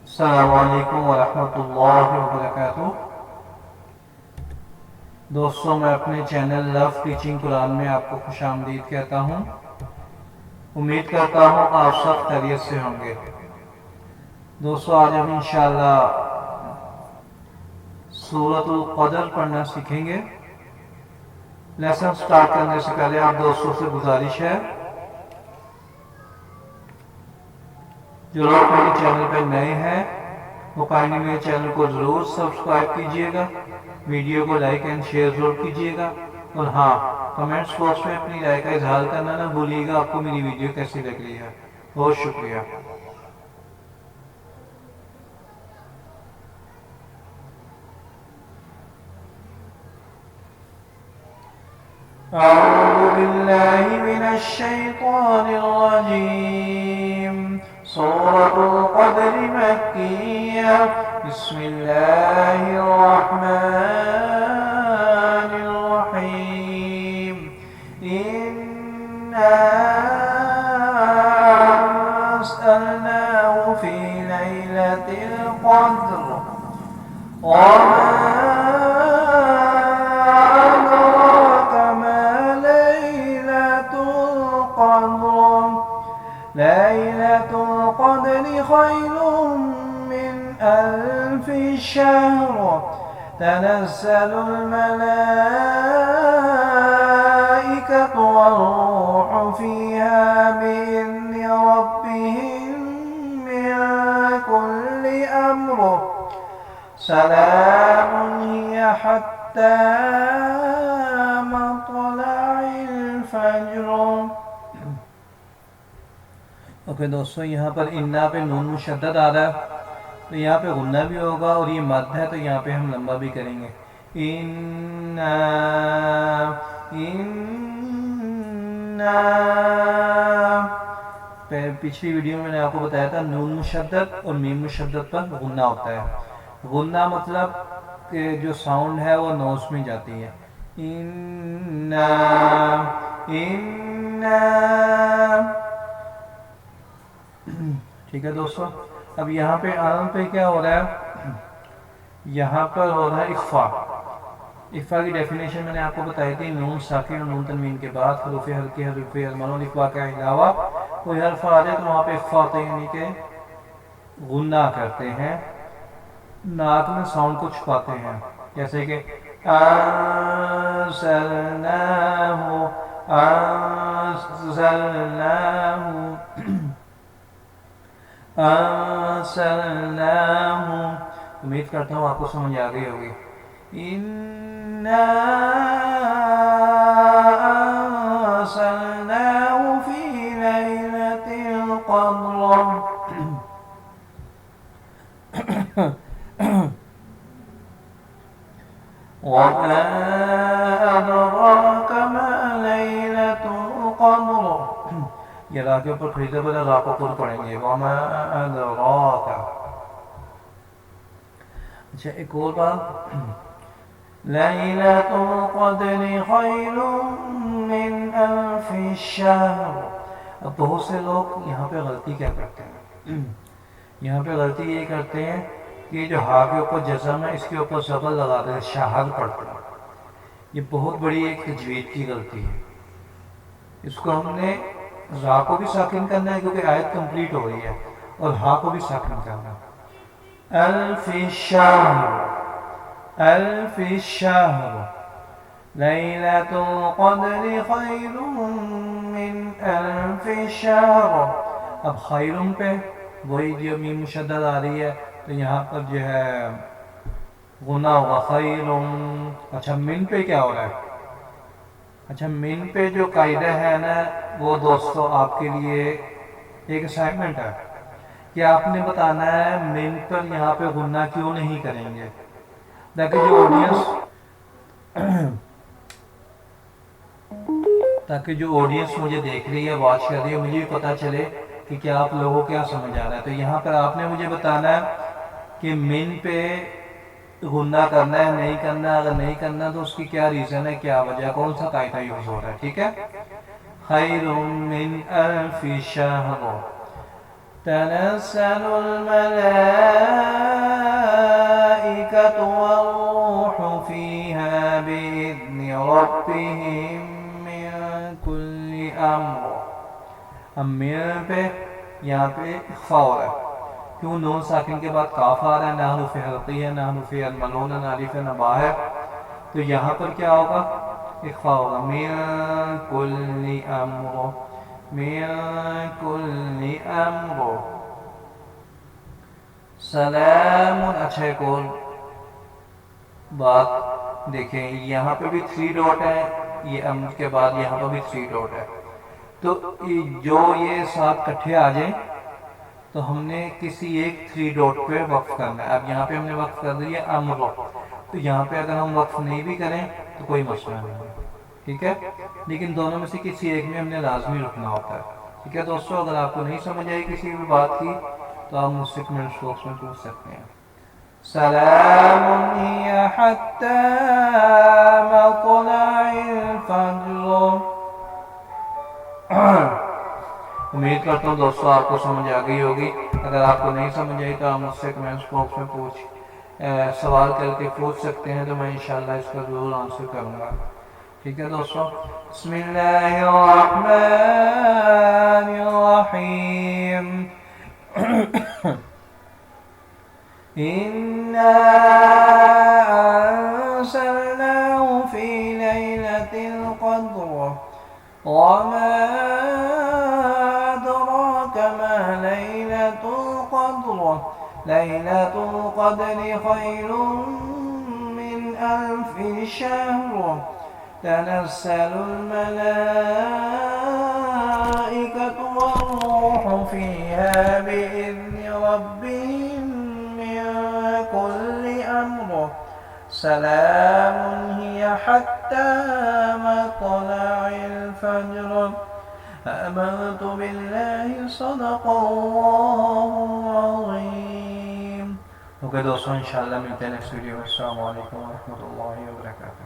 السلام علیکم ورحمۃ اللہ وبرکاتہ۔ دوستوں، میں اپنے چینل لو ٹیچنگ قرآن میں آپ کو خوش آمدید کہتا ہوں۔ امید کرتا ہوں آپ سب خیریت سے ہوں گے۔ دوستوں، آج ہم انشاءاللہ سورۃ القدر پڑھنا سیکھیں گے۔ لیسن سٹارٹ کرنے سے پہلے آپ دوستوں سے گزارش ہے، جو لوگ میرے چینل پہ نئے ہیں وہ کائنڈلی میرے چینل کو ضرور سبسکرائب کیجئے گا، ویڈیو کو لائک اینڈ شیئر ضرور کیجئے گا، اور ہاں، کمنٹس باکس میں اپنی رائے کا اظہار کرنا نہ بھولیے گا آپ کو میری ویڈیو کیسی لگ رہی ہے۔ بہت شکریہ۔ اعوذ باللہ من الشیطان الرجیم۔ سورۃ القدر مکیہ۔ بسم اللہ الرحمن الرحیم۔ انا انزلناہ فی لیلۃ القدر وما ليلة القدر خير من ألف شهر تنزل الملائكة والروح فيها بإذن ربهم من كل أمر سلام هي حتى مطلع الفجر۔ اوکے دوستوں، یہاں پر انا پہ نون مشدد آ رہا ہے، تو یہاں پہ غنہ بھی ہوگا، اور یہ مد ہے تو یہاں پہ ہم لمبا بھی کریں گے۔ پچھلی ویڈیو میں نے آپ کو بتایا تھا نون مشدد اور میم مشدد پر غنہ ہوتا ہے۔ غنہ مطلب کہ جو ساؤنڈ ہے وہ نوز میں جاتی ہے۔ ٹھیک ہے دوستو، اب یہاں پہ عام پہ کیا ہو رہا ہے؟ یہاں پر ہو رہا ہے اخفا۔ اخفا کی ڈیفینیشن میں نے آپ کو بتائی تھی، نون ساکن اور نون تنوین کے بعد حروف ہلکے، حروف ازمن اور اخفا کے علاوہ کوئی حرف آ جائے تو وہاں پہ اخفا ہوتا ہے، یعنی کہ غنہ کرتے ہیں، ناک میں ساؤنڈ کو چھپاتے ہیں، جیسے کہ انزلناہ، انزلناہ، انزلناہ۔ امید کرتا ہوں آپ کو سمجھ آ گئی ہوگی۔ انا انزلناہ فی لیلۃ القدر وما ادراک ما لیلۃ القدر۔ یہ را کے اوپر کھڑی زبر ہے، را کو پر پڑھیں گے، وما ادراک۔ اچھا، ایک اور بات، لیلۃ القدر خیر من الف شہر۔ اب بہت سے لوگ یہاں پہ غلطی کیا کرتے ہیں؟ یہاں پہ غلطی یہ کرتے ہیں کہ جو ہا کے اوپر جزم ہے اس کے اوپر زبر لگاتے ہیں، شہر پڑھتے ہیں۔ یہ بہت بڑی ایک تجوید کی غلطی ہے۔ اس کو ہم نے را کو بھی ساکن کرنا ہے کیونکہ آیت کمپلیٹ ہو رہی ہے، اور ہا کو بھی ساکن کرنا ہے۔ الف شہر، الف شہر، لیلۃ القدر خیر من الف شہر۔ اب خیرم پہ وہی جو میم مشدد آ رہی ہے تو یہاں پر جو ہے غنہ ہوگا خیرم۔ اچھا، من پہ کیا ہو رہا ہے؟ اچھا، من پہ جو قاعدہ ہے نا وہ دوستو آپ کے لیے ایک اسائنمنٹ ہے کہ آپ نے بتانا ہے من پر یہاں پہ غنہ کیوں نہیں کریں گے، تاکہ جو آڈینس مجھے دیکھ رہی ہے، واچ کر رہی ہے، مجھے بھی پتہ چلے کہ کیا آپ لوگوں کو کیا سمجھ آ رہا ہے۔ تو یہاں پر آپ نے مجھے بتانا ہے کہ من پہ غنہ کرنا ہے نہیں کرنا، اگر نہیں کرنا تو اس کی کیا ریزن ہے، کیا وجہ، کون سا قاعدہ یوز ہو رہا ہے، ٹھیک ہے۔ خیر من الف شہر تنزل الملائکۃ ربهم من كل امر. اب من پہ یہاں پہ اخفا ہو رہا ہے، کیوں؟ نون ساکن کے بعد کاف آ رہا ہے، نہ حروف حلقی ہے، نہ حروف المنون، نہ الف ہے، نہ با ہے، تو یہاں پر کیا ہوگا؟ اخفا ہوگا. من کل امر، من کل امر. سلام. اچھا ایک اور بات دیکھیں، یہاں پہ بھی 3 ڈاٹ ہے، یہ امر کے بعد یہاں پہ بھی 3 ڈاٹ ہے، تو جو یہ ساتھ کٹھے آ جائیں تو ہم نے کسی ایک 3 ڈاٹ پہ وقف کرنا ہے. اب یہاں پہ ہم نے وقف کر دیا امر، تو یہاں پہ اگر ہم وقف نہیں بھی کریں تو کوئی مسئلہ نہیں ہے، ٹھیک ہے، لیکن دونوں میں سے کسی ایک میں ہم نے لازمی رکنا ہوتا ہے. ٹھیک ہے دوستو، اگر آپ کو نہیں سمجھ آئی کسی بھی بات کی تو آپ مجھ سے کمنٹ باکس میں پوچھ سکتے ہیں. سلام ہی حتی مطلع الفجر. امید کرتا ہوں دوستو آپ کو سمجھ آ گئی ہوگی. اگر آپ کو نہیں سمجھ آئی تو آپ مجھ سے کمنٹ باکس میں سوال کر کے پوچھ سکتے ہیں، تو میں انشاءاللہ اس کا ضرور آنسر کروں گا. ٹھیک ہے دوستو. بسم اللہ الرحمن الرحیم. إنا أنزلناه في ليلة القدر وما أدراك ما ليلة القدر ليلة القدر خير من ألف شهر تنزل الملائكة والروح فيها بإذن ربهم كل أمر سلام هي حتى مطلع الفجر. آمنت بالله صدق الله العظيم. اوکے دوستوں، انشاءاللہ ملتے ہیں نیکسٹ ویڈیو میں. السلام علیکم ورحمۃ اللہ وبرکاتہ.